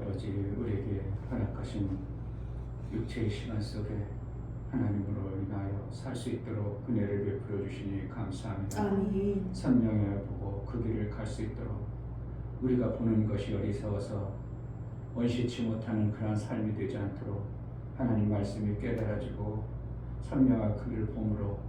아버지, 우리에게 허락하신 육체의 시간 속에 하나님으로 인하여 살 수 있도록 은혜를 베풀어 주시니 감사합니다. 아멘. 선명해 보고 그 길을 갈 수 있도록 우리가 보는 것이 어리석어서 원시치 못하는 그러한 삶이 되지 않도록 하나님 말씀이 깨달아지고 선명한 그 길을 봄으로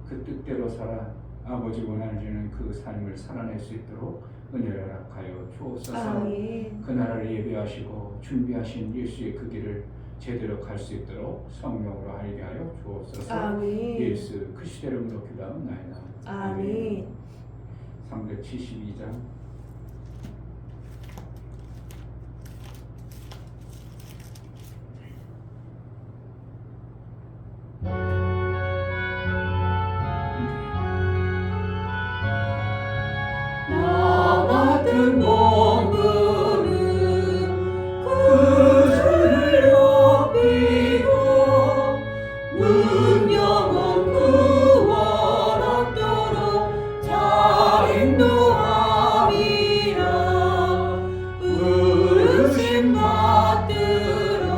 그 뜻대로 살아 아버지 원하시는 그 삶을 살아낼 수 있도록 은혜를 허락하여 주옵소서. 아멘. 그 나라를 예배하시고 준비하신 예수의 그 길을 제대로 갈 수 있도록 성령으로 알게 하여 주옵소서. 아멘. 예수 그리스도 이름으로 기도하옵나이다. 아멘. 372장 나 같은 몸부는 그 주를 높이고 문명은 구원 얻도록 잘 인도함이라. 부르심 받들어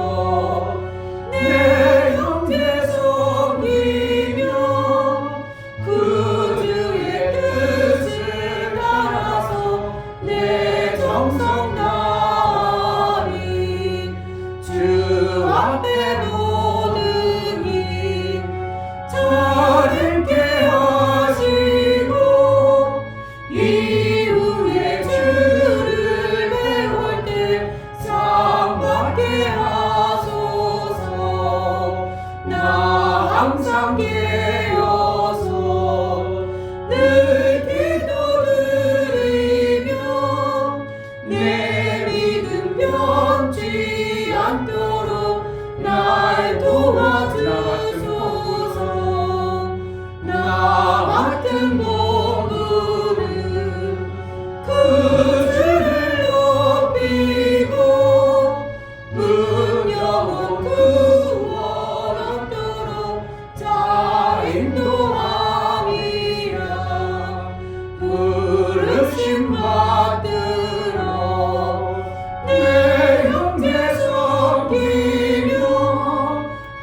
내 형제 섬기며 그 주의 뜻을 따라서 내 정성 다하리. 주 앞에 모든 일 자르게 하시고 이후에 주를 배울 때 상 받게 하소서. 나 항상 깨어서 늘 기도드리며 내 믿음 변치 않도록 날 도와주소서. 나 같은 몸부는 그 주를 높이고 문명은 구원 얻도록 잘 인도함이라. 부르심 받들어 내 형제 섬기며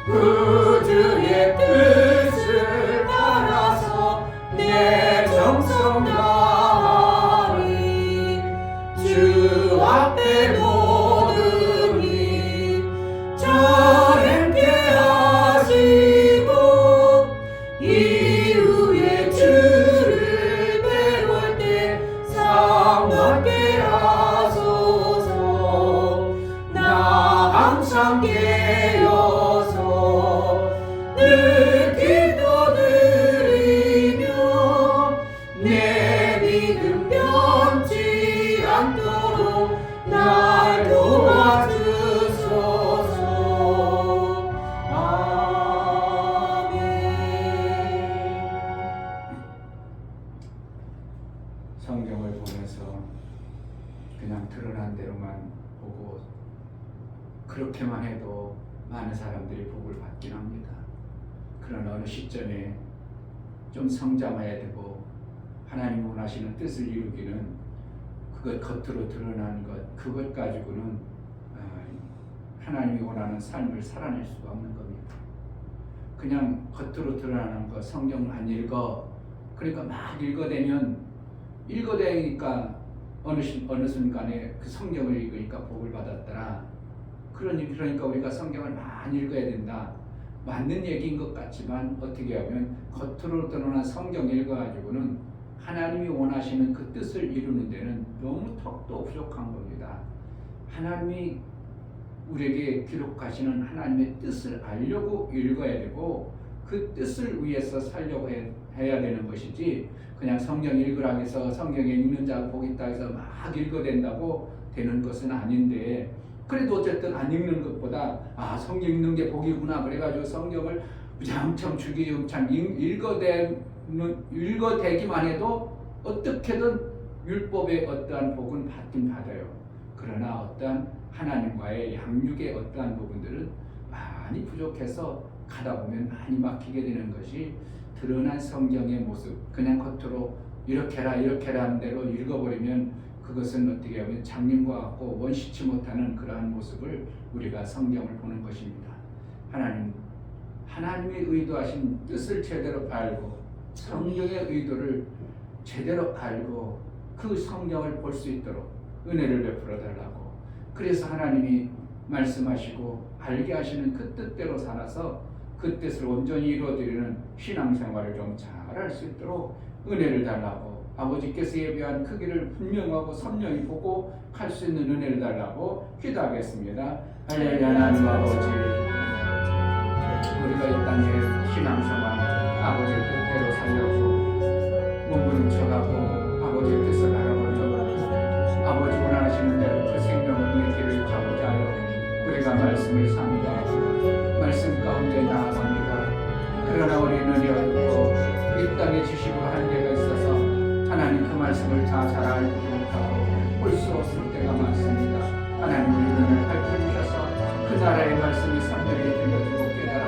그 주의 뜻을 따라서 내 정성 다하리. 주 앞에 모든 일 자르게 하시고 이후에 주를 배울 때 상 받게 하소서. 나 항상 깨어서 늘 기도드리며 내 믿음 변치 않도록 날 도와주소서. 아멘. 성경을 보면서 그냥 드러난 대로만 보고 그렇게만 해도 많은 사람들이 복을 받긴 합니다. 그러나 어느 시점에 좀 성장해야 되고 하나님 원하시는 뜻을 이루기는 그것 겉으로 드러나는 것 그것 가지고는 하나님이 원하는 삶을 살아낼 수가 없는 겁니다. 그냥 겉으로 드러나는 것 성경을 안 읽어 그러니까 막 읽어대니까 어느 순간에 그 성경을 읽으니까 복을 받았더라. 그러니까 우리가 성경을 많이 읽어야 된다. 맞는 얘기인 것 같지만 어떻게 하면 겉으로 드러난 성경 읽어가지고는 하나님이 원하시는 그 뜻을 이루는 데는 너무 턱도 부족한 겁니다. 하나님이 우리에게 기록하시는 하나님의 뜻을 알려고 읽어야 되고 그 뜻을 위해서 살려고 해야 되는 것이지 그냥 성경 읽으라 해서 성경에 읽는 자가 복이 있다 해서 막 읽어댄다고 되는 것은 아닌데 그래도 어쨌든 안 읽는 것보다 성경 읽는 게 복이구나 그래가지고 성경을 무장청 주기용창 읽어대기만 해도 어떻게든 율법의 어떠한 복은 받긴 받아요. 그러나 어떠한 하나님과의 양육의 어떠한 부분들은 많이 부족해서 가다 보면 많이 막히게 되는 것이 드러난 성경의 모습. 그냥 겉으로 이렇게 해라 하는 대로 읽어버리면 그 그것은 어떻게 하면 장님과 같고 원시치 못하는 그러한 모습을 우리가 성경을 보는 것입니다. 하나님의 의도하신 뜻을 제대로 알고 성경의 의도를 제대로 알고 그 성경을 볼 수 있도록 은혜를 베풀어 달라고. 그래서 하나님이 말씀하시고 알게 하시는 그 뜻대로 살아서 그 뜻을 온전히 이루어드리는 신앙생활을 좀 잘할 수 있도록 은혜를 달라고. 아버지께서 예비한 그 길을 분명하고 선명히 보고 갈 수 있는 은혜를 달라고 기도하겠습니다. 할렐루야. 하나님 아버지, 우리가 이 땅에 신앙생활 아버지의 뜻대로 살려고 몸부림쳐가고 아버지의 뜻을 알아보려고 아버지 원하시는 대로 그 생명의 길을 가고자 하여 우리가 말씀을 상고하고 말씀 가운데 나아갑니다. 그러나 우리는 어렵고 이 땅의 지식으로 한계가 있어서 하나님 그 말씀을 다 잘 알지 못하고 볼 수 없을 때가 많습니다. 하나님 우리 눈을 밝혀주셔서 그 나라의 말씀이 선명히 들려주고 깨달아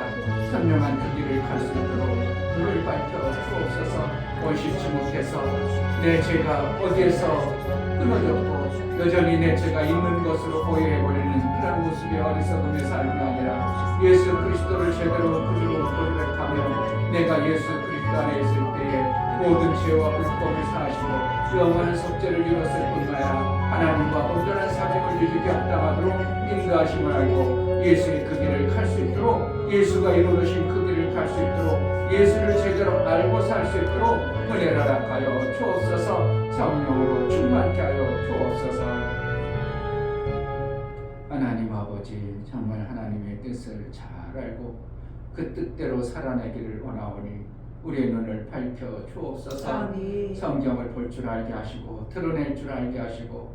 선명한 그 길을 갈 수 있도록 눈을 밝혀 주옵소서. 원심치 못해서 내 죄가 어디에서 끊어졌고 여전히 내 죄가 있는 것으로 보여해버리는 그런 모습의 어리석음의 삶이 아니라 예수 그리스도를 제대로 그리로 고백하며 내가 예수 그리스도 안에 있을 때에 모든 죄와 불법을 사하시고 영원한 속죄를 이뤘을 뿐만 아니라 하나님과 온전한 사귐을 이루게 합당하도록 인도하심을 알고 예수의 그 길을 갈 수 있도록 예수가 이루신 그 길을 갈 수 있도록 예수를 제대로 알고 살 수 있도록 은혜를 허락하여 주옵소서. 성령으로 충만케 하여 주옵소서. 하나님 아버지, 정말 하나님의 뜻을 잘 알고 그 뜻대로 살아내기를 원하오니 우리의 눈을 밝혀 주옵소서. 아멘. 성경을 볼 줄 알게 하시고 드러낼 줄 알게 하시고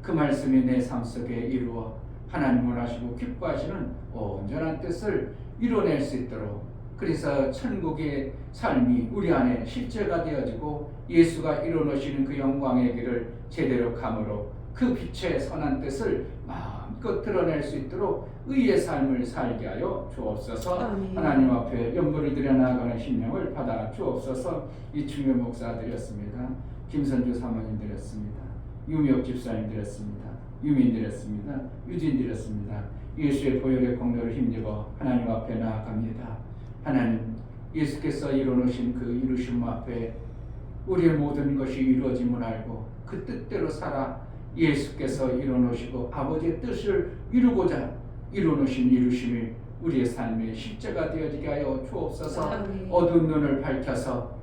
그 말씀이 내 삶 속에 이루어 하나님 원하시고 기뻐하시는 온전한 뜻을 이뤄낼 수 있도록, 그래서 천국의 삶이 우리 안에 실제가 되어지고 예수가 이뤄놓으시는 그 영광의 길을 제대로 감으로 그 빛의 선한 뜻을 마음껏 드러낼 수 있도록 의의 삶을 살게 하여 주옵소서. 아멘. 하나님 앞에 연부를 드려 나아가는 심령을 받아 주옵소서. 이충효 목사 드렸습니다. 김선주 사모님 드렸습니다. 유미옥 집사님 드렸습니다. 유민 드렸습니다. 유진 드렸습니다. 예수의 보혈의 공로를 힘입어 하나님 앞에 나아갑니다. 하나님, 예수께서 이루어놓으신 그 이루심 앞에 우리의 모든 것이 이루어짐을 알고 그 뜻대로 살아 예수께서 이루어놓으시고 아버지의 뜻을 이루고자 이루어놓으신 이루심이 우리의 삶의 실제가 되어지게 하여 주옵소서. 아멘. 어두운 눈을 밝혀서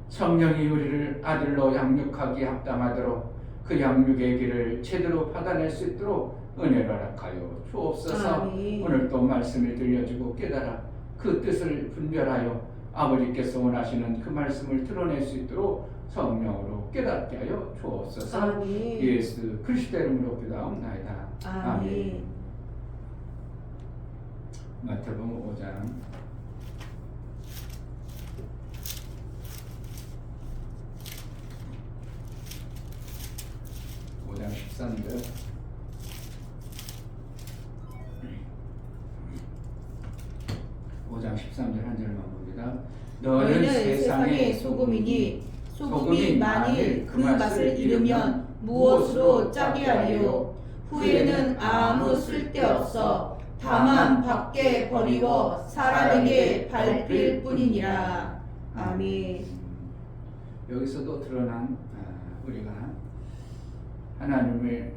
성령이 우리를 아들로 양육하기에 합당하도록 그 양육의 길을 제대로 받아낼 수 있도록 은혜를 허락하여 주옵소서. 아멘. 오늘 또 말씀을 들려주고 깨달아 그 뜻을 분별하여 아버지께서 원하시는 그 말씀을 드러낼 수 있도록 성령으로 깨닫게 하여 주옵소서. 아멘. 예수 그리스도 이름으로 기도하옵나이다. 아멘. 마태복음 5장 13절 5장 13절 한 절만 봅니다. 너희는 세상의 소금이니 소금이 만일 그 맛을 잃으면 무엇으로 짜게 하리요. 후에는 아무 쓸데없어 다만 밖에 버리고 사람에게 밟힐 뿐이니라. 아멘. 여기서도 드러난 우리가 하나님이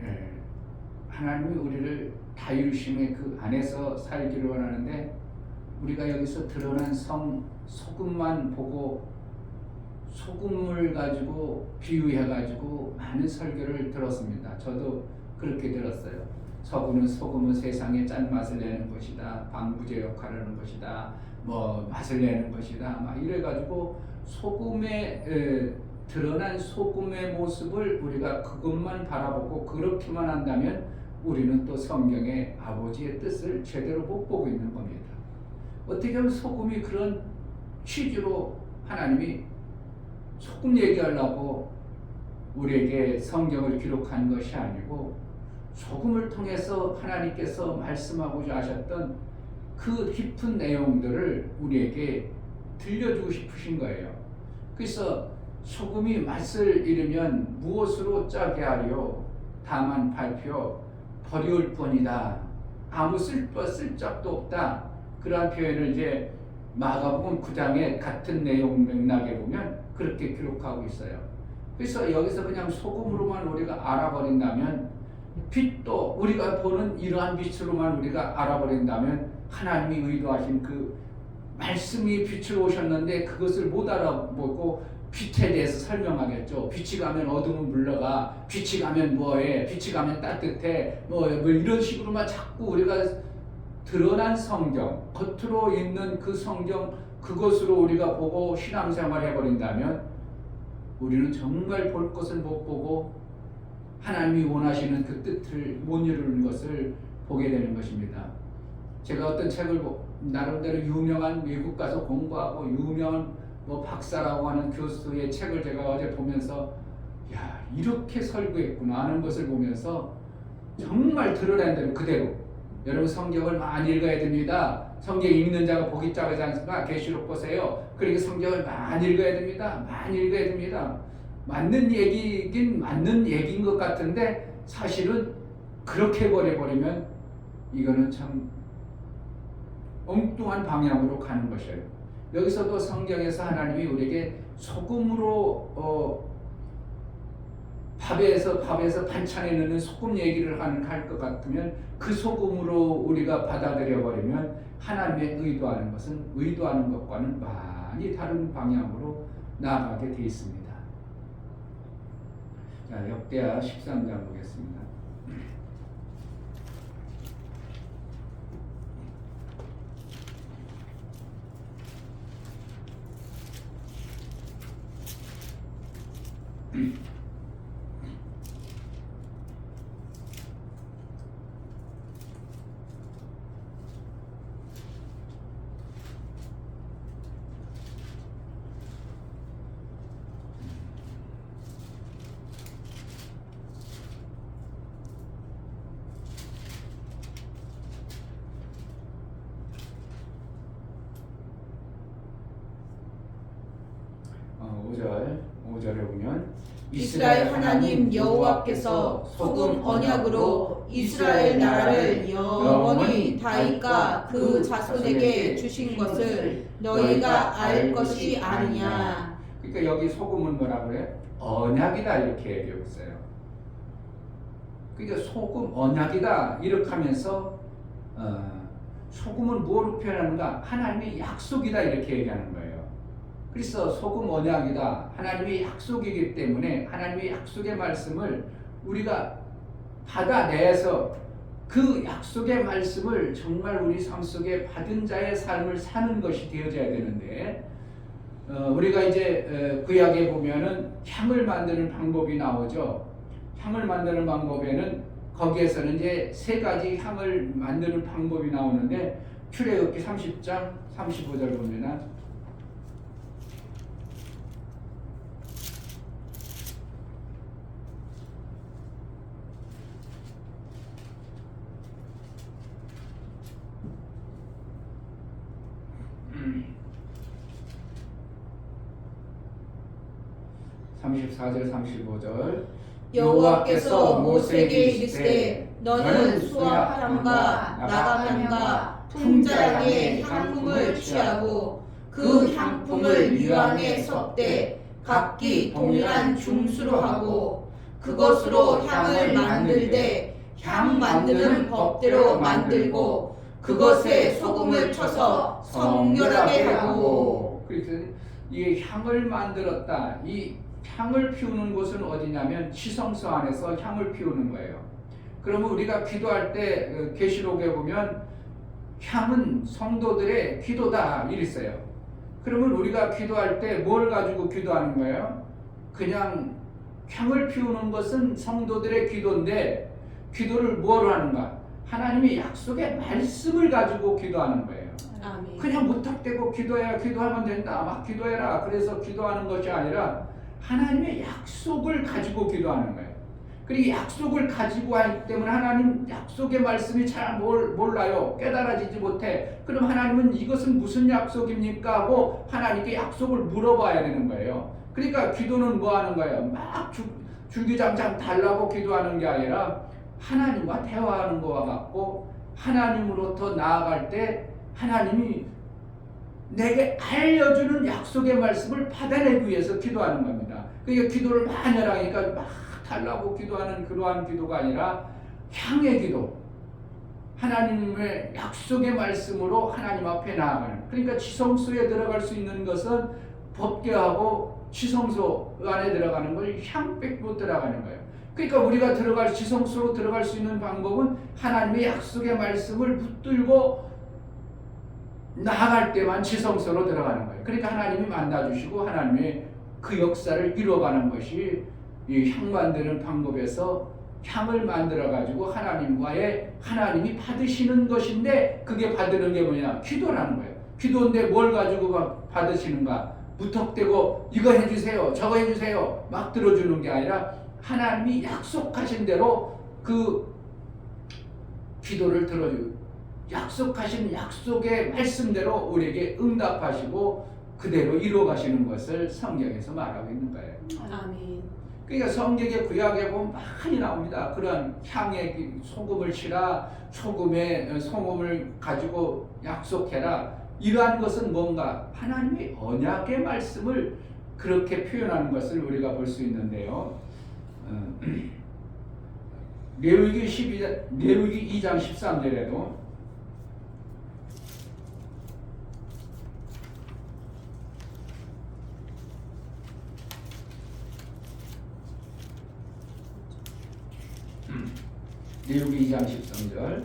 우리를 다이루심의 그 안에서 살기를 원하는데, 우리가 여기서 드러난 소금만 보고 소금을 가지고 비유해 가지고 많은 설교를 들었습니다. 저도 그렇게 들었어요. 소금은 세상에 짠맛을 내는 것이다, 방부제 역할을 하는 것이다, 뭐 맛을 내는 것이다, 막 이래 가지고 소금의 드러난 소금의 모습을 우리가 그것만 바라보고 그렇게만 한다면 우리는 또 성경의 아버지의 뜻을 제대로 못 보고 있는 겁니다. 어떻게 하면 소금이 그런 취지로 하나님이 소금 얘기하려고 우리에게 성경을 기록한 것이 아니고, 소금을 통해서 하나님께서 말씀하고자 하셨던 그 깊은 내용들을 우리에게 들려주고 싶으신 거예요. 그래서 소금이 맛을 잃으면 무엇으로 짜게 하리요? 다만 발표 버리울 뿐이다. 아무 쓸적도 없다. 그러한 표현을 이제 마가복음 9장의 같은 내용 맥락에 보면 그렇게 기록하고 있어요. 그래서 여기서 그냥 소금으로만 우리가 알아버린다면, 빛도 우리가 보는 이러한 빛으로만 우리가 알아버린다면 하나님이 의도하신 그 말씀이 빛으로 오셨는데 그것을 못 알아보고 빛에 대해서 설명하겠죠. 빛이 가면 어둠은 물러가, 빛이 가면 뭐해, 빛이 가면 따뜻해, 뭐 이런 식으로만 자꾸 우리가 드러난 성경, 겉으로 있는 그 성경, 그것으로 우리가 보고 신앙생활 해버린다면 우리는 정말 볼 것을 못 보고 하나님이 원하시는 그 뜻을 못 이루는 것을 보게 되는 것입니다. 제가 어떤 책을 나름대로 유명한 미국 가서 공부하고 유명한 박사라고 하는 교수의 책을 제가 어제 보면서 야, 이렇게 설교했구나 하는 것을 보면서 정말 드러난 대로 그대로, 여러분 성경을 많이 읽어야 됩니다. 성경 읽는 자가 복이 짝이지 않습니까? 계시록 보세요. 그러니까 성경을 많이 읽어야 됩니다. 많이 읽어야 됩니다. 맞는 얘기긴 맞는 얘기인 것 같은데 사실은 그렇게 버려버리면 이거는 참 엉뚱한 방향으로 가는 것이에요. 여기서도 성경에서 하나님이 우리에게 소금으로 밥에서 반찬에 넣는 소금 얘기를 할 것 같으면 그 소금으로 우리가 받아들여 버리면 하나님의 의도하는 것은 의도하는 것과는 많이 다른 방향으로 나아가게 되어 있습니다. 자, 역대하 13장 보겠습니다. 오절에 보면 이스라엘 하나님 여호와께서 소금 언약으로 이스라엘 나라를 영원히 다윗과 그 자손에게 주신 것을 너희가 알 것이 아니냐. 그러니까 여기 소금은 뭐라 그래? 언약이다 이렇게 얘기하고 있어요. 그러니까 소금 언약이다 이렇게 하면서 소금은 무엇을 표현하는가? 하나님의 약속이다 이렇게 얘기하는 거예요. 그래서 소금 언약이다. 하나님의 약속이기 때문에 하나님의 약속의 말씀을 우리가 받아내서 그 약속의 말씀을 정말 우리 삶 속에 받은 자의 삶을 사는 것이 되어져야 되는데, 우리가 이제 구약에 보면은 향을 만드는 방법이 나오죠. 향을 만드는 방법에는 거기에서는 이제 세 가지 향을 만드는 방법이 나오는데, 출애굽기 30장 35절 보면은 (34절) (35절) 여호와께서 모세에게 이르시되 너는 수확향과 나감향과 풍자향의 향품을 취하고 그 향품을 유황에 섞되 각기 동일한 중수로 하고 그것으로 향을 만들되 향 만드는 법대로 만들고 그것에 소금을 쳐서 성결하게 하고. 그래서 이 향을 만들었다. 이 향을 피우는 곳은 어디냐면 지성소 안에서 향을 피우는 거예요. 그러면 우리가 기도할 때 계시록에 보면 향은 성도들의 기도다 이랬어요. 그러면 우리가 기도할 때 뭘 가지고 기도하는 거예요? 그냥 향을 피우는 것은 성도들의 기도인데 기도를 뭐로 하는가? 하나님의 약속의 말씀을 가지고 기도하는 거예요. 아멘. 그냥 무턱대고 기도하면 된다. 막 기도해라. 그래서 기도하는 것이 아니라 하나님의 약속을 가지고 기도하는 거예요. 그리고 약속을 가지고 하기 때문에 하나님 약속의 말씀이 잘 몰라요. 깨달아지지 못해. 그럼 하나님은 이것은 무슨 약속입니까? 하고 하나님께 약속을 물어봐야 되는 거예요. 그러니까 기도는 뭐 하는 거예요? 막 주기장창 달라고 기도하는 게 아니라 하나님과 대화하는 거와 같고, 하나님으로부터 나아갈 때 하나님이 내게 알려주는 약속의 말씀을 받아내기 위해서 기도하는 겁니다. 그러니까 기도를 많이 하니까 막 달라고 기도하는 그러한 기도가 아니라 향의 기도, 하나님의 약속의 말씀으로 하나님 앞에 나아가는. 그러니까 지성소에 들어갈 수 있는 것은 법궤하고 지성소 안에 들어가는 걸 향백으로 들어가는 거예요. 그러니까 우리가 지성소로 들어갈 수 있는 방법은 하나님의 약속의 말씀을 붙들고 나아갈 때만 지성소로 들어가는 거예요. 그러니까 하나님이 만나주시고 하나님의 그 역사를 이루어가는 것이 이 향 만드는 방법에서 향을 만들어가지고 하나님이 받으시는 것인데, 그게 받는 게 뭐냐? 기도라는 거예요. 기도인데 뭘 가지고 받으시는가? 무턱대고 이거 해주세요, 저거 해주세요 막 들어주는 게 아니라 하나님이 약속하신 대로 그 기도를 들어주고, 약속하신 약속의 말씀대로 우리에게 응답하시고 그대로 이루어가시는 것을 성경에서 말하고 있는 거예요. 아멘. 그러니까 성경의 구약에 보면 많이 나옵니다. 그런 향에 소금을 치라, 소금을 가지고 약속해라. 이러한 것은 뭔가 하나님의 언약의 말씀을 그렇게 표현하는 것을 우리가 볼 수 있는데요. 레위기 2장 13절에도 레위기 2장 13절,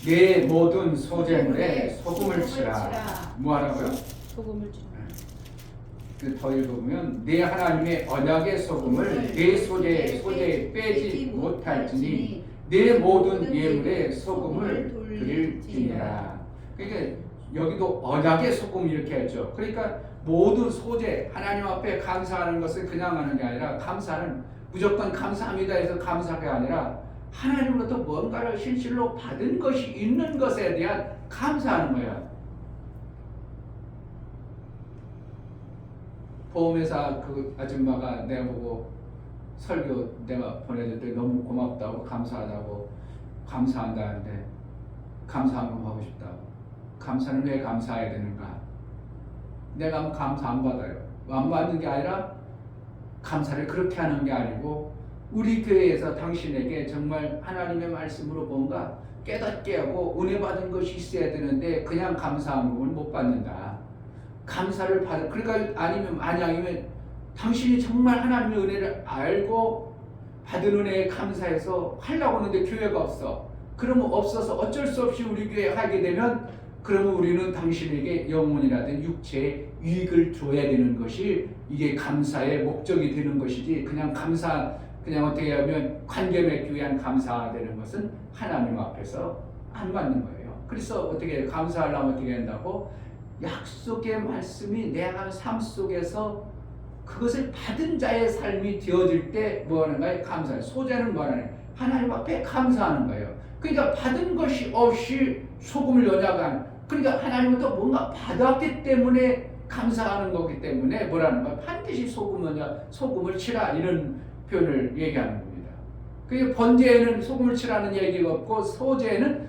내 모든 소재물에 소금을 치라. 뭐 하라고요? 소금을 치라. 더 읽어보면, 내 하나님의 언약의 소금을 내 소재에 빼지 못할지니 내 모든 예물에 소금을 드릴지니라. 그러니까 여기도 언약의 소금 이렇게 했죠. 그러니까 모든 소재, 하나님 앞에 감사하는 것을 그냥 하는 게 아니라, 감사는 무조건 감사합니다 해서 감사가 아니라 하나님으로부터 뭔가를 실질로 받은 것이 있는 것에 대한 감사하는 거야. 보험회사 그 아줌마가 내가 보고 설교 내가 보내줄 때 너무 고맙다고, 감사하다고, 감사한다는데 감사한 거 하고 싶다고. 감사는 왜 감사해야 되는가? 내가 감사 안 받아요. 안 받는 게 아니라 감사를 그렇게 하는 게 아니고, 우리 교회에서 당신에게 정말 하나님의 말씀으로 뭔가 깨닫게 하고 은혜 받은 것이 있어야 되는데 그냥 감사한 것을 못 받는다. 감사를 받을, 그러니까 아니면 당신이 정말 하나님의 은혜를 알고 받은 은혜에 감사해서 하려고 하는데 교회가 없어. 그러면 없어서 어쩔 수 없이 우리 교회에 하게 되면, 그러면 우리는 당신에게 영혼이라든 육체에 유익을 줘야 되는 것이 이게 감사의 목적이 되는 것이지, 그냥 어떻게 하면 관계 맺기 위한 감사되는 것은 하나님 앞에서 안 맞는 거예요. 그래서 어떻게 감사하려면 어떻게 한다고? 약속의 말씀이 내 삶 속에서 그것을 받은 자의 삶이 되어질 때 뭐 하는 거예요? 감사해요. 소재는 뭐 하는 거예요? 하나님 앞에 감사하는 거예요. 그러니까 받은 것이 없이 소금을 연약한, 그러니까 하나님부터 뭔가 받았기 때문에 감사하는 거기 때문에 뭐라는 거예요? 반드시 소금을 치라, 이런 표현을 얘기하는 겁니다. 그 번제에는 소금을 치라는 얘기가 없고, 소제에는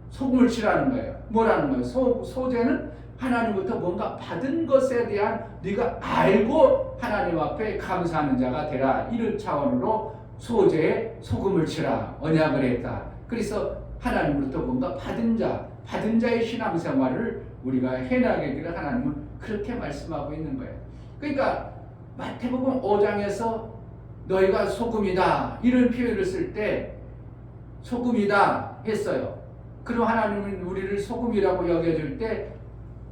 소금을 치라는 거예요. 뭐라는 거예요? 소제는 하나님부터 뭔가 받은 것에 대한 네가 알고 하나님 앞에 감사하는 자가 되라, 이런 차원으로 소제에 소금을 치라, 언약을 했다. 그래서 하나님으로부터 뭔가 받은 자의 신앙생활을 우리가 해나가기를 하나님은 그렇게 말씀하고 있는 거예요. 그러니까 마태복음 5장에서 너희가 소금이다, 이런 표현을 쓸 때 소금이다 했어요. 그럼 하나님은 우리를 소금이라고 여겨줄 때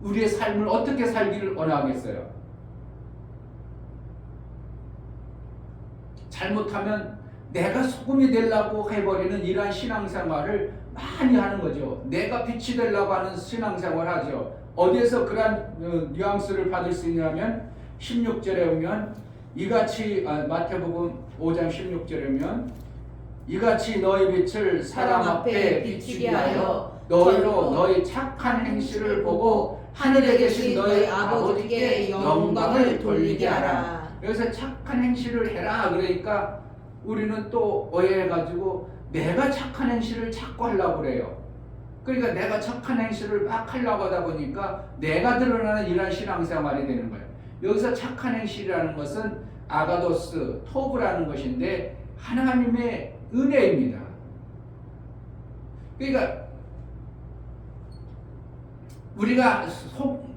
우리의 삶을 어떻게 살기를 원하겠어요? 잘못하면 내가 소금이 되려고 해버리는 이러한 신앙생활을 많이 하는 거죠. 내가 빛이 되려고 하는 신앙생활을 하죠. 어디에서 그러한 뉘앙스를 받을 수 있냐면 16절에 오면 이같이, 마태복음 5장 16절에 오면, 이같이 너희 빛을 사람 앞에 비추게 하여 너희로 너희 착한 행실을 보고 하늘에 계신 너희 아버지께 영광을 돌리게 하라. 여기서 착한 행실을 해라 그러니까 우리는 또 오해해가지고 내가 착한 행실을 자꾸 하려고 그래요. 그러니까 내가 착한 행실을 막 하려고 하다 보니까 내가 드러나는 이런 신앙생활이 되는 거예요. 여기서 착한 행실이라는 것은 아가도스, 토브라는 것인데 하나님의 은혜입니다. 그러니까 우리가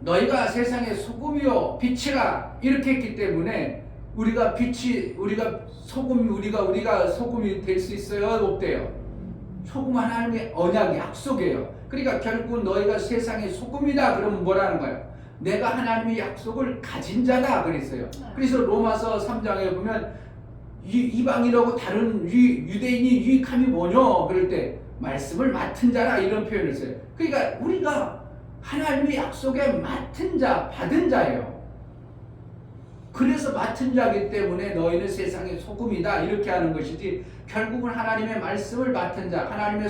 너희가 세상의 소금이요 빛이라 이렇게 했기 때문에 우리가 소금이 될 수 있어요? 없대요? 소금 하나님의 언약 약속이에요. 그러니까 결국 너희가 세상의 소금이다 그러면 뭐라는 거예요? 내가 하나님의 약속을 가진 자다 그랬어요. 그래서 로마서 3장에 보면 이방인하고 다른 유대인이 유익함이 뭐냐 그럴 때 말씀을 맡은 자라 이런 표현을 써요. 그러니까 우리가 하나님의 약속에 맡은 자, 받은 자예요. 그래서 맡은 자이기 때문에 너희는 세상의 소금이다 이렇게 하는 것이지 결국은 하나님의 말씀을 맡은 자, 하나님의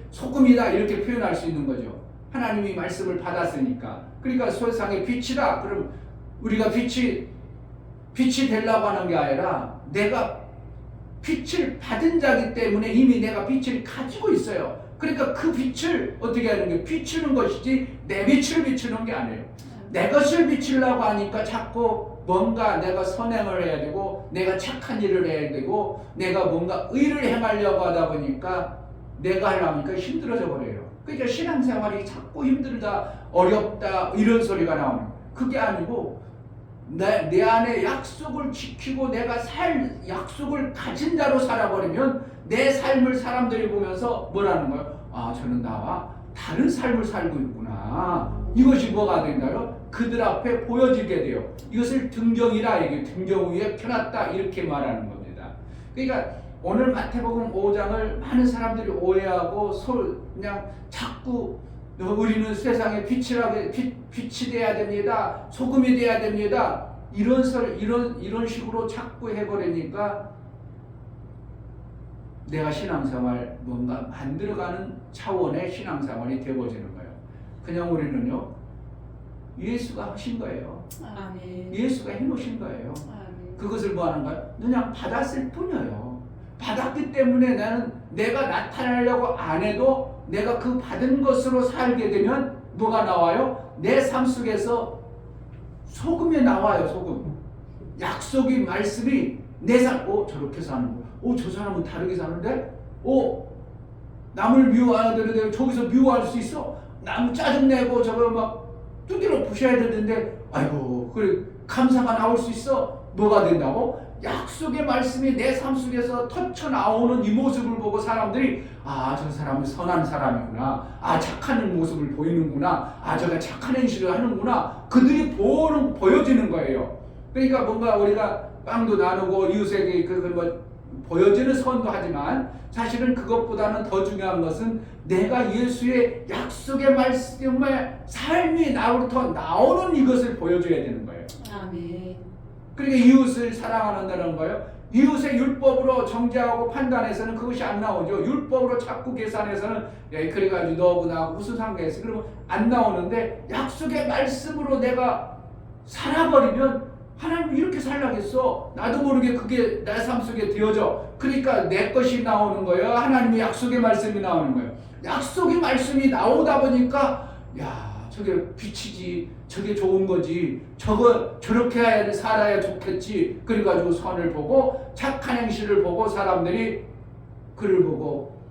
소금이다 이렇게 표현할 수 있는 거죠. 하나님이 말씀을 받았으니까. 그러니까 세상의 빛이다. 그럼 우리가 빛이 되려고 하는 게 아니라 내가 빛을 받은 자이기 때문에 이미 내가 빛을 가지고 있어요. 그러니까 그 빛을 어떻게 하는 게 비추는 것이지 내 빛을 비추는 게 아니에요. 내 것을 비추려고 하니까 자꾸 뭔가 내가 선행을 해야 되고 내가 착한 일을 해야 되고 내가 뭔가 의를 행하려고 하다 보니까 내가 하려니까 힘들어져 버려요. 그러니까 신앙생활이 자꾸 힘들다 어렵다 이런 소리가 나오는 거예요. 그게 아니고 내 안에 약속을 지키고 내가 약속을 가진 자로 살아버리면 내 삶을 사람들이 보면서 뭐라는 거예요? 아, 저는 나와 다른 삶을 살고 있구나. 이것이 뭐가 된다요? 그들 앞에 보여지게 돼요. 이것을 등경이라 이게 등경 위에 펴놨다 이렇게 말하는 겁니다. 그러니까 오늘 마태복음 5장을 많은 사람들이 오해하고 그냥 자꾸 우리는 세상의 빛이 돼야 됩니다. 소금이 돼야 됩니다. 이런 식으로 자꾸 해버리니까 내가 신앙생활 뭔가 만들어가는 차원의 신앙생활이 되어지는 거예요. 그냥 우리는요 예수가 하신 거예요. 아멘. 예수가 해놓으신 거예요. 아멘. 그것을 뭐 하는가요? 그냥 받았을 뿐이에요. 받았기 때문에 나는 내가 나타내려고 안 해도 내가 그 받은 것으로 살게 되면 뭐가 나와요? 내 삶 속에서 소금이 나와요. 소금. 약속이 말씀이 내 삶. 저렇게 사는 거. 저 사람은 다르게 사는데? 남을 미워하는데 저기서 미워할 수 있어? 남 짜증내고 저거 막 두드려 부셔야 되는데 아이고 그래 감사가 나올 수 있어? 뭐가 된다고? 약속의 말씀이 내 삶 속에서 터쳐 나오는 이 모습을 보고 사람들이 저 사람은 선한 사람이구나. 착한 모습을 보이는구나. 저가 착한 행실을 하는구나. 그들이 보여지는 거예요. 그러니까 뭔가 우리가 빵도 나누고 이웃에게 보여지는 선도 하지만 사실은 그것보다는 더 중요한 것은 내가 예수의 약속의 말씀의 삶이 나로부터 나오는 이것을 보여줘야 되는 거예요. 아멘. 그러니까 이웃을 사랑한다는 거예요. 이웃의 율법으로 정죄하고 판단해서는 그것이 안 나오죠. 율법으로 자꾸 계산해서는 그래가지고 너하고 나하고 무슨 상관이 있어? 그러면 안 나오는데 약속의 말씀으로 내가 살아버리면 하나님 이렇게 살라겠어. 나도 모르게 그게 내 삶 속에 되어져. 그러니까 내 것이 나오는 거예요. 하나님의 약속의 말씀이 나오는 거예요. 약속의 말씀이 나오다 보니까 저게 빛이지, 저게 좋은 거지, 저렇게 살아야 좋겠지. 그래가지고 선을 보고 착한 행실을 보고 사람들이 그를 보고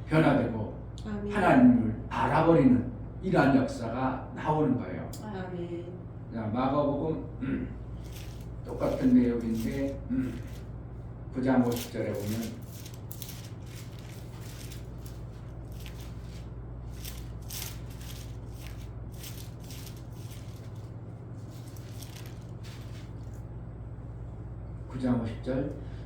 변화되고 아멘. 하나님을 알아버리는 이러한 역사가 나오는 거예요. 아멘. 마가복음 똑같은 내용인데 9장 50절에 보면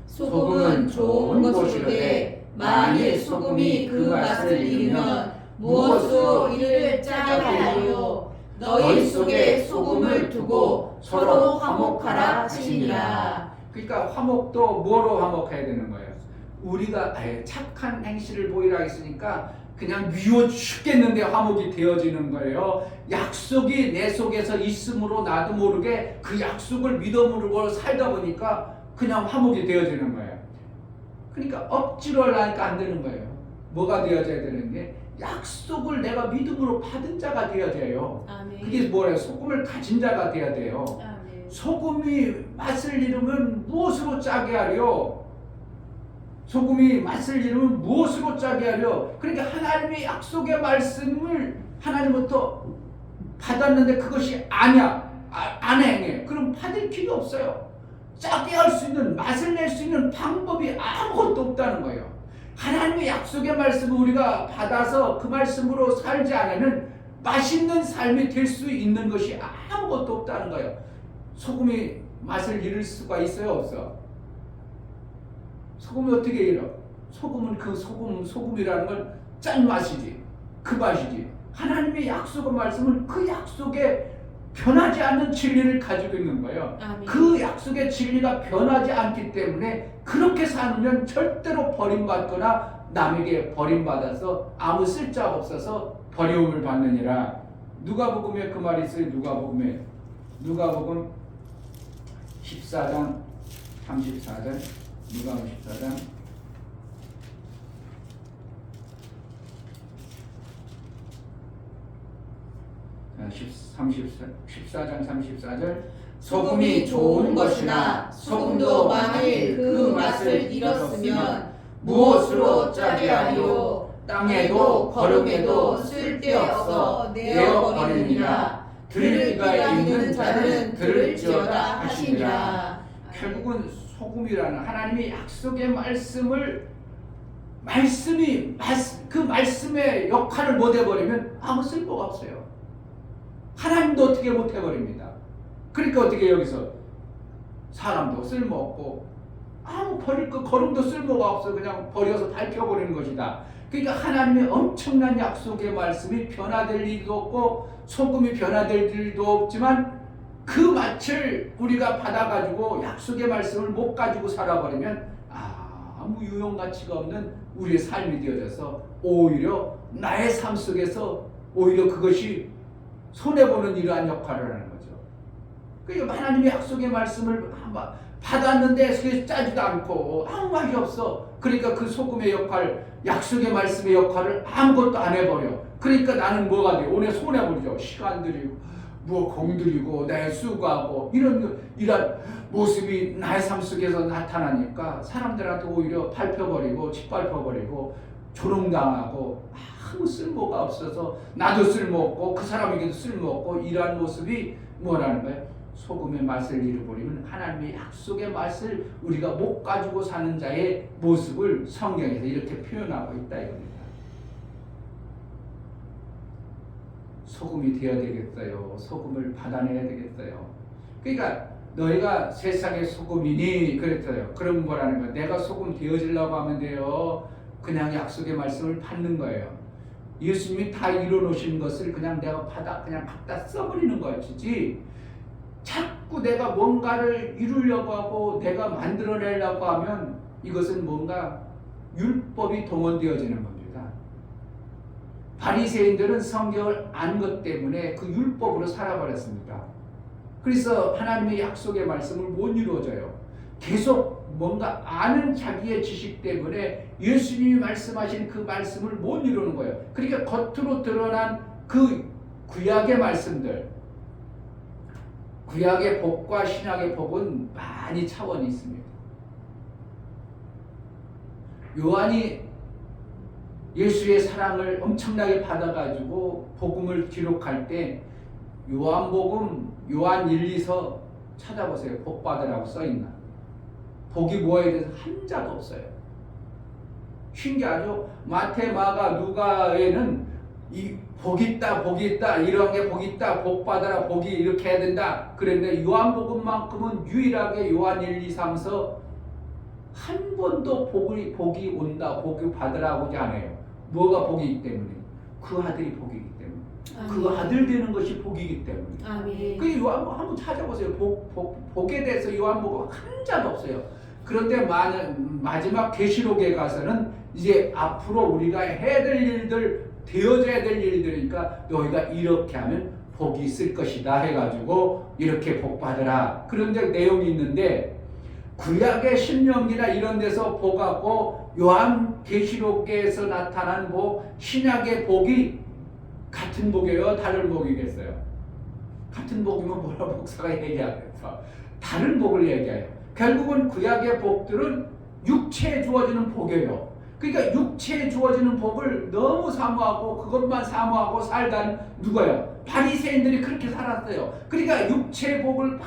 소금은 좋은 것이로되 만일 소금이 그 맛을 잃으면 무엇으로 이를 짜게 하리요. 너희 속에 소금을 두고 서로 화목하라 하시니라. 그러니까 화목도 뭐로 화목해야 되는 거예요? 우리가 착한 행실을 보이라 했으니까 그냥 미워 죽겠는데 화목이 되어지는 거예요. 약속이 내 속에서 있으므로 나도 모르게 그 약속을 믿음으로 살다 보니까 그냥 화목이 되어지는 거예요. 그러니까 억지로 하려니까 안 되는 거예요. 뭐가 되어져야 되는 게 약속을 내가 믿음으로 받은 자가 되어져요. 아멘. 그게 뭐예요? 소금을 가진 자가 되어야 돼요. 아멘. 소금이 맛을 잃으면 무엇으로 짜게 하려? 소금이 맛을 잃으면 무엇으로 짜게 하려? 그러니까 하나님의 약속의 말씀을 하나님부터 받았는데 그것이 아니야. 안 행해. 그럼 받을 필요 없어요. 짜게 할 수 있는, 맛을 낼 수 있는 방법이 아무것도 없다는 거예요. 하나님의 약속의 말씀을 우리가 받아서 그 말씀으로 살지 않으면 맛있는 삶이 될 수 있는 것이 아무것도 없다는 거예요. 소금이 맛을 잃을 수가 있어요, 없어? 소금이 어떻게 잃어? 소금은 그 소금이라는 건 짠 맛이지. 그 맛이지. 하나님의 약속의 말씀은 그 약속에 변하지 않는 진리를 가지고 있는 거예요. 아멘. 그 약속의 진리가 변하지 않기 때문에 그렇게 사면 절대로 버림받거나 남에게 버림받아서 아무 쓸데가 없어서 버려움을 받느니라. 누가복음에 그 말이 있어요. 누가복음 14장 34절. 누가복음 14장 14장 34절. 소금이 좋은 것이나 소금도 만일 그 맛을 잃었으면 무엇으로 짜게 하리요? 땅에도 거름에도 쓸데없어 내어버리느니라. 들을 귀가 있는 자는 들을지어다 하시니라. 결국은 소금이라는 하나님의 약속의 말씀이 그 말씀의 역할을 못 해버리면 아무 쓸모가 없어요. 하나님도 어떻게 못 해버립니다. 그러니까 어떻게 여기서 사람도 쓸모없고 아무 버릴 거 거름도 쓸모가 없어. 그냥 버려서 밝혀버리는 것이다. 그러니까 하나님의 엄청난 약속의 말씀이 변화될 일도 없고 소금이 변화될 일도 없지만 그 맛을 우리가 받아가지고 약속의 말씀을 못 가지고 살아버리면 아무 유용가치가 없는 우리의 삶이 되어져서 오히려 나의 삶 속에서 오히려 그것이 손해보는 이러한 역할을 하는 거죠. 그러니까 하나님의 약속의 말씀을 받았는데 그게 짜지도 않고 아무 맛이 없어. 그러니까 그 소금의 역할, 약속의 말씀의 역할을 아무것도 안 해버려. 그러니까 나는 뭐가 돼? 오늘 손해보죠. 시간 들이고 공 들이고 내 수고하고 이런 모습이 나의 삶 속에서 나타나니까 사람들한테 오히려 밟혀버리고 짓밟혀버리고 조롱당하고 아무 쓸모가 없어서 나도 쓸모없고 그 사람에게도 쓸모없고 이러한 모습이 뭐라는 거예요? 소금의 맛을 잃어버리면 하나님의 약속의 맛을 우리가 못 가지고 사는 자의 모습을 성경에서 이렇게 표현하고 있다 이겁니다. 소금이 되어야 되겠어요. 소금을 받아내야 되겠어요. 그러니까 너희가 세상의 소금이니 그랬어요. 그럼 뭐라는 거예요? 내가 소금 되어지려고 하면 돼요. 그냥 약속의 말씀을 받는 거예요. 예수님이 다 이뤄놓으신 것을 그냥 내가 그냥 갖다 써버리는 것이지 자꾸 내가 뭔가를 이루려고 하고 내가 만들어내려고 하면 이것은 뭔가 율법이 동원되어지는 겁니다. 바리새인들은 성경을 안 것 때문에 그 율법으로 살아버렸습니다. 그래서 하나님의 약속의 말씀을 못 이루어져요. 계속 뭔가 아는 자기의 지식 때문에 예수님이 말씀하신 그 말씀을 못 이루는 거예요. 그러니까 겉으로 드러난 그 구약의 말씀들, 구약의 복과 신약의 복은 많이 차원이 있습니다. 요한이 예수의 사랑을 엄청나게 받아가지고 복음을 기록할 때 요한복음, 요한 1, 2서 찾아보세요. 복 받으라고 써있나. 복이 뭐에 대해서 한자도 없어요. 신기하죠? 마태, 마가, 누가에는 이 복이 있다 이런 게 복이 있다, 복 받아라, 복이 이렇게 해야 된다 그랬는데 요한복음만큼은 유일하게 요한 1, 2, 3서 한 번도 복이 온다, 복이 받으라고 하지 않아요. 뭐가 복이기 때문에? 그 아들이 복이기 때문에. 아멘. 그 아들 되는 것이 복이기 때문에. 아멘. 그 요한복음 한번 찾아보세요. 복에 대해서 요한복음 한 자도 없어요. 그런데 마지막 계시록에 가서는 이제 앞으로 우리가 해야 될 일들, 되어져야 될 일들이니까 너희가 이렇게 하면 복이 있을 것이다 해가지고 이렇게 복 받으라. 그런데 내용이 있는데 구약의 신명기나 이런 데서 복하고 요한 계시록에서 나타난 복, 신약의 복이 같은 복이에요? 다른 복이겠어요? 같은 복이면 뭐라 목사가 얘기하겠어? 다른 복을 얘기해요. 결국은 구약의 복들은 육체에 주어지는 복이에요. 그러니까 육체에 주어지는 복을 너무 사모하고 그것만 사모하고 살던 누가요? 바리새인들이 그렇게 살았어요. 그러니까 육체의 복을 막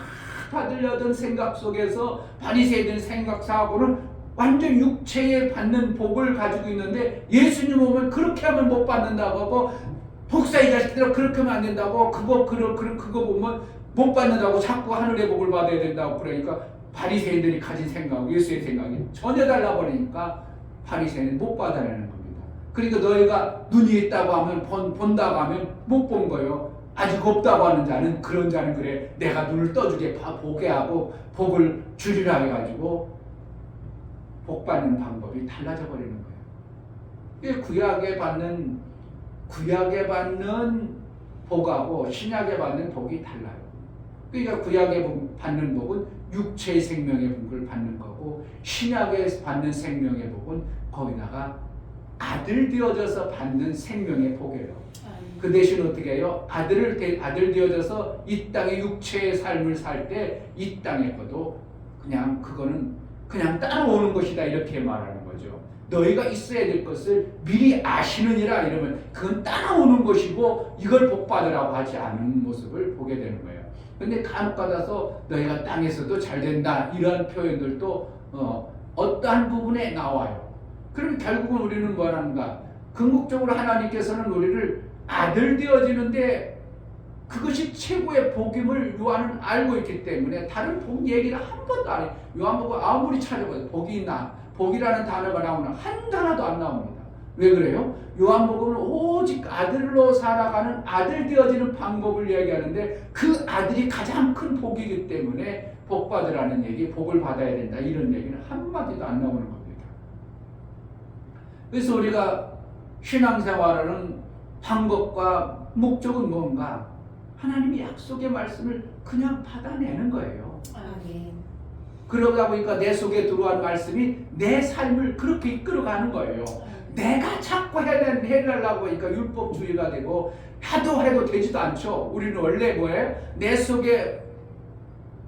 받으려던 생각 속에서 바리새인들 생각사고는 완전 육체에 받는 복을 가지고 있는데 예수님 오면 그렇게 하면 못 받는다고 하고 복사의 자식들아 그렇게 하면 안 된다고 그거 보면 못 받는다고 자꾸 하늘의 복을 받아야 된다고 그러니까 바리새인들이 가진 생각, 예수의 생각이 전혀 달라버리니까 바리새인은 못 받아내는 겁니다. 그러니까 너희가 눈이 있다고 하면 본다고 하면 못 본 거예요. 아직 없다고 하는 자는 그런 자는 그래 내가 눈을 떠주게 보게 하고 복을 주리라 해가지고 복 받는 방법이 달라져 버리는 거예요. 이게 구약에 받는 복하고 신약에 받는 복이 달라요. 그러니까 구약에 받는 복은 육체의 생명의 복을 받는 거고 신약에 받는 생명의 복은 거기다가 아들 되어져서 받는 생명의 복이에요. 그 대신 어떻게 해요? 아들 되어져서 이 땅의 육체의 삶을 살 때 이 땅의 것도 그거는 그냥 따라오는 것이다 이렇게 말하는 거죠. 너희가 있어야 될 것을 미리 아시느니라 이러면 그건 따라오는 것이고 이걸 복받으라고 하지 않은 모습을 보게 되는 거예요. 근데 간혹 가다서 너희가 땅에서도 잘 된다 이런 표현들도 어떠한 부분에 나와요. 그럼 결국은 우리는 뭐라는가? 궁극적으로 하나님께서는 우리를 아들 되어지는데 그것이 최고의 복임을 요한은 알고 있기 때문에 다른 복 얘기를 한 번도 안 해요. 요한복음 아무리 찾아봐도 복이 있나 복이라는 단어가 나오나 한 하나도 안 나옵니다. 왜 그래요? 요한복음은 오직 아들로 살아가는 아들 되어지는 방법을 얘기하는데 그 아들이 가장 큰 복이기 때문에 복 받으라는 얘기, 복을 받아야 된다 이런 얘기는 한마디도 안 나오는 겁니다. 그래서 우리가 신앙생활하는 방법과 목적은 뭔가? 하나님의 약속의 말씀을 그냥 받아내는 거예요. 아멘. 그러다 보니까 내 속에 들어온 말씀이 내 삶을 그렇게 이끌어가는 거예요. 내가 자꾸 해달라고 하니까 율법주의가 되고 해도 되지도 않죠. 우리는 원래 뭐예요?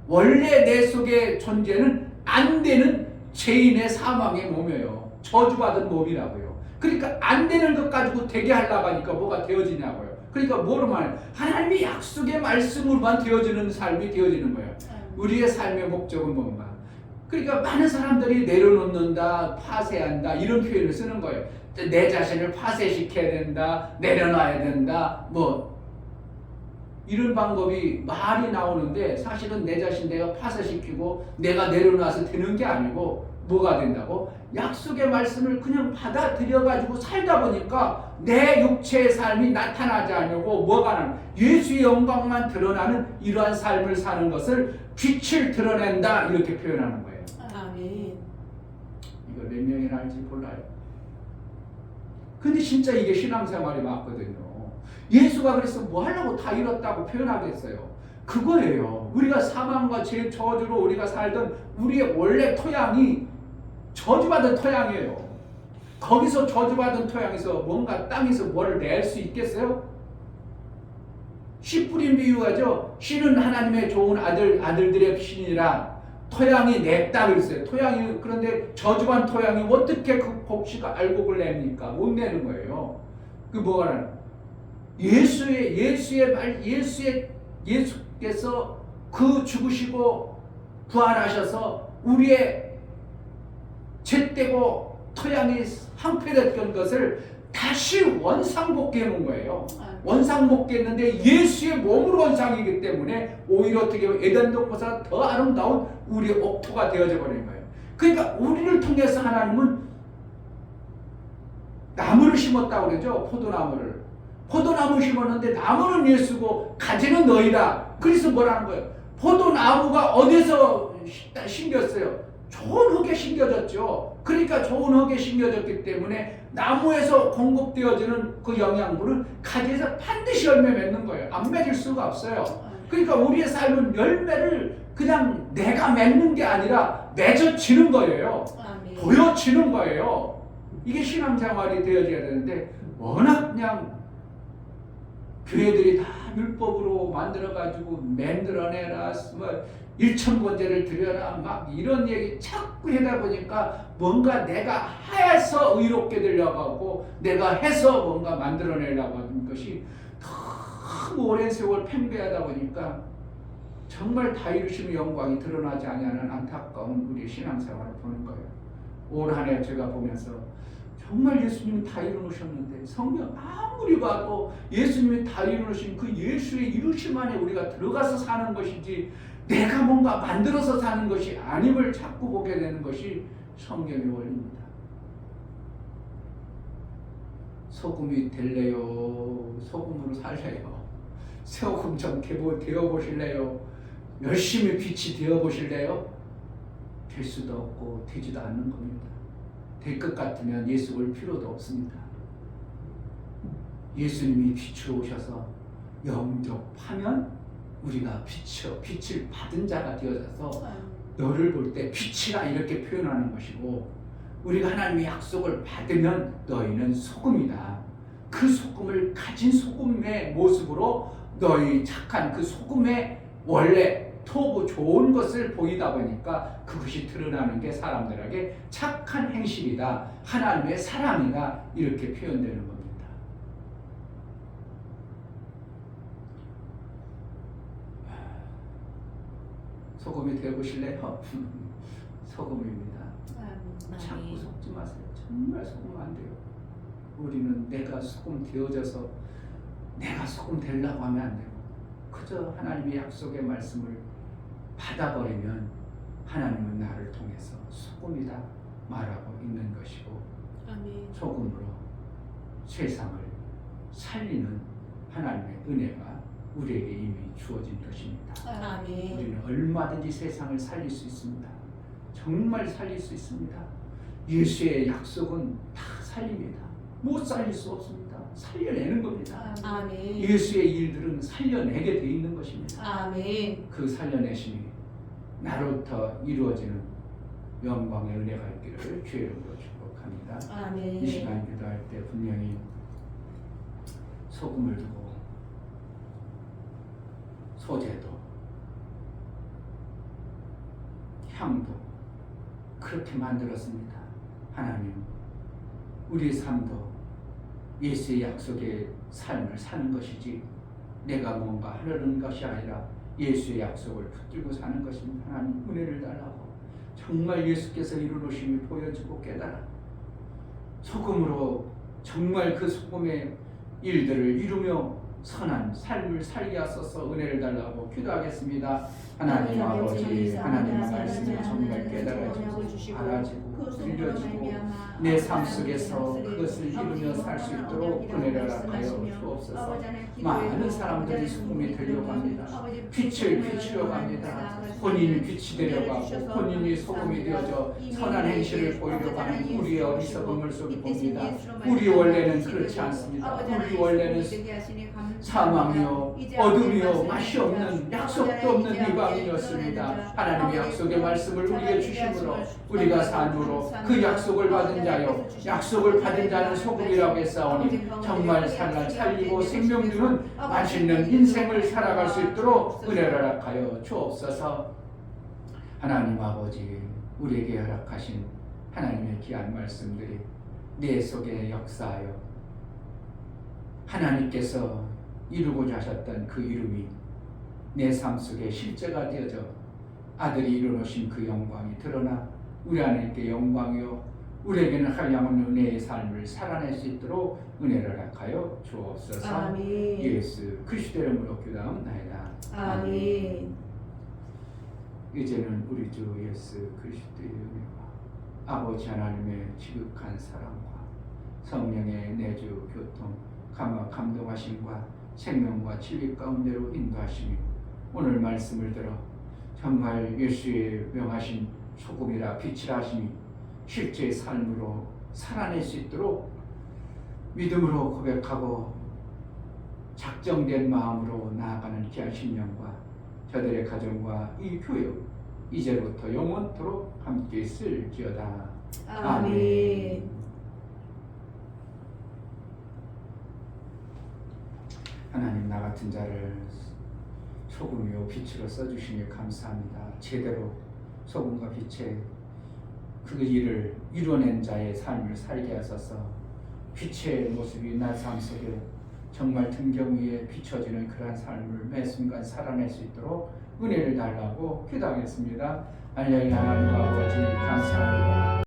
원래 내 속에 존재는 안 되는 죄인의 사망의 몸이에요. 저주받은 몸이라고요. 그러니까 안 되는 것 가지고 되게 하려고 하니까 뭐가 되어지냐고요. 그러니까 뭐로 말해요? 하나님의 약속의 말씀으로만 되어지는 삶이 되어지는 거예요. 우리의 삶의 목적은 뭔가? 그러니까 많은 사람들이 내려놓는다, 파쇄한다 이런 표현을 쓰는 거예요. 내 자신을 파쇄시켜야 된다, 내려놔야 된다, 뭐 이런 방법이 말이 나오는데 사실은 내 자신 내가 파쇄시키고 내가 내려놔서 되는 게 아니고 뭐가 된다고? 약속의 말씀을 그냥 받아들여가지고 살다 보니까 내 육체의 삶이 나타나지 않고 뭐가 나는 예수의 영광만 드러나는 이러한 삶을 사는 것을 빛을 드러낸다 이렇게 표현하는 거예요. 아멘. 이걸 몇 명이나 알지 몰라요. 근데 진짜 이게 신앙생활이 맞거든요. 예수가 그래서 뭐 하려고 다 잃었다고 표현하겠어요. 그거예요. 우리가 사망과 죄 저주로 우리가 살던 우리의 원래 토양이 저주받은 토양이에요. 거기서 저주받은 토양에서 뭔가 땅에서 뭘 낼 수 있겠어요? 씨 뿌린 비유하죠. 씨는 하나님의 좋은 아들들의 신이라 토양이 냈다 그랬어요. 토양이 그런데 저주받은 토양이 어떻게 그 복씨가 알곡을 냅니까? 못 내는 거예요. 그 뭐가 예수께서 그 죽으시고 부활하셔서 우리의 죄되고 토양이 황폐됐던 것을 다시 원상복귀해 놓은 거예요. 원상복귀했는데 예수의 몸으로 원상이기 때문에 오히려 어떻게 보면 에덴 동산보다 더 아름다운 우리의 옥토가 되어져 버린 거예요. 그러니까 우리를 통해서 하나님은 나무를 심었다고 그러죠. 포도나무 심었는데 나무는 예수고 가지는 너희다. 그래서 뭐라는 거예요? 포도나무가 어디서 심겼어요? 좋은 흙에 심겨졌죠. 그러니까 좋은 흙에 심겨졌기 때문에 나무에서 공급되어지는 그 영양분은 가지에서 반드시 열매 맺는 거예요. 안 맺을 수가 없어요. 그러니까 우리의 삶은 열매를 그냥 내가 맺는 게 아니라 맺어지는 거예요. 아멘. 보여지는 거예요. 이게 신앙생활이 되어져야 되는데 워낙 그냥 교회들이 다 율법으로 만들어가지고 만들어내라, 뭐 일천번제를 드려라, 막 이런 얘기 자꾸 하다 보니까 뭔가 내가 해서 의롭게 되려고 하고 내가 해서 뭔가 만들어내려고 하는 것이 너무 오랜 세월 팽배하다 보니까 정말 다 이루심의 영광이 드러나지 아니하는 안타까운 우리 신앙생활을 보는 거예요. 올 한 해 제가 보면서 정말 예수님이 다 이루셨는데 성경 아무리 봐도 예수님이 다 이루신 그 예수의 이루심 안에 우리가 들어가서 사는 것이지 내가 뭔가 만들어서 사는 것이 아님을 자꾸 보게 되는 것이 성경의 원리입니다. 소금이 될래요? 소금으로 살래요? 소금 좀 되어 보실래요? 열심히 빛이 되어 보실래요? 될 수도 없고 되지도 않는 겁니다. 될 것 같으면 예수 올 필요도 없습니다. 예수님이 빛으로 오셔서 영접하면 우리가 빛을 받은 자가 되어져서 너를 볼 때 빛이라 이렇게 표현하는 것이고, 우리가 하나님의 약속을 받으면 너희는 소금이다. 그 소금을 가진 소금의 모습으로 너희 착한 그 소금의 원래 토부 좋은 것을 보이다 보니까 그것이 드러나는 게 사람들에게 착한 행실이다, 하나님의 사랑이다, 이렇게 표현되는 겁니다. 소금이 되어보실래요? 소금입니다. 자꾸 속지 마세요. 정말 속으면 안 돼요. 우리는 내가 소금 되어져서 내가 소금 되려고 하면 안 되고, 그저 하나님의 약속의 말씀을 받아버리면 하나님은 나를 통해서 소금이다 말하고 있는 것이고, 아멘. 소금으로 세상을 살리는 하나님의 은혜가 우리에게 이미 주어진 것입니다. 아멘. 우리는 얼마든지 세상을 살릴 수 있습니다. 정말 살릴 수 있습니다. 예수의 약속은 다 살립니다. 못 살릴 수 없습니다. 살려내는 겁니다. 아멘. 예수의 일들은 살려내게 돼 있는 것입니다. 아멘. 그 살려내심이 나로부터 이루어지는 영광의 은혜가 있기를 주의 이름으로 축복합니다. 아멘. 이 시간 기도할 때 분명히 소금을 두고 소재도 향도 그렇게 만들었습니다. 하나님, 우리의 삶도 예수의 약속의 삶을 사는 것이지 내가 뭔가 하려는 것이 아니라 예수의 약속을 붙들고 사는 것입니다. 하나님, 은혜를 달라고 정말 예수께서 이루노심이 보여지고 깨달아 소금으로 정말 그 소금의 일들을 이루며 선한 삶을 살게 하소서 은혜를 달라고 기도하겠습니다. 하나님 아버지, 하나님의 말씀을 정말 깨달아지고 알아지고 들려지고 내 삶 속에서 그것을 이루며 살 수 있도록 은혜를 허락하여 주옵소서. 많은 사람들이 소금이 되려고 합니다. 빛을 비추려고 합니다. 본인이 빛이 되려고 하고 본인이 소금이 되어져 선한 행실을 보이려고 하는 우리의 어리석음을 속에 봅니다. 우리 원래는 그렇지 않습니다. 우리 원래는 사망이요 어둠이요 맛이 없는 약속도 없는 이방인이었습니다. 하나님의 약속의 말씀을 우리에게 주심으로 우리가 산으로 그 약속을 받은 자요 약속을 받은 자는 소금이라고 했사오니 정말 살리고 생명 주는 맛있는 인생을 살아갈 수 있도록 은혜를 허락하여 주옵소서. 하나님 아버지, 우리에게 허락하신 하나님의 귀한 말씀들이 내 속에 역사하여 하나님께서 이루고자 하셨던 그 이름이 내 삶 속에 실제가 되어져 아들이 이루어신 그 영광이 드러나 우리 하나님께 영광이요 우리에게는 한량없는 은혜의 삶을 살아낼 수 있도록 은혜를 허락하여 주옵소서. 아멘. 예수 그리스도의 이름으로 기도하옵나이다. 아멘. 이제는 우리 주 예수 그리스도의 은혜와 아버지 하나님의 지극한 사랑과 성령의 내주 교통 감동하심과 생명과 진리 가운데로 인도하심이 오늘 말씀을 들어 정말 예수의 명하신 소금이라 빛이라 하시니 실제 삶으로 살아낼 수 있도록 믿음으로 고백하고 작정된 마음으로 나아가는 귀한 신령과 저들의 가정과 이 교육 이제부터 영원토록 함께 있을지어다. 아멘. 하나님, 나 같은 자를 소금이요 빛으로 써주시니 감사합니다. 제대로 소금과 빛의 그 일을 이뤄낸 자의 삶을 살게 하소서. 빛의 모습이 나 삶 속에 정말 등경 위에 비춰지는 그러한 삶을 매 순간 살아낼 수 있도록 은혜를 달라고 기도하겠습니다. 알려의 하나님 아버지 감사합니다.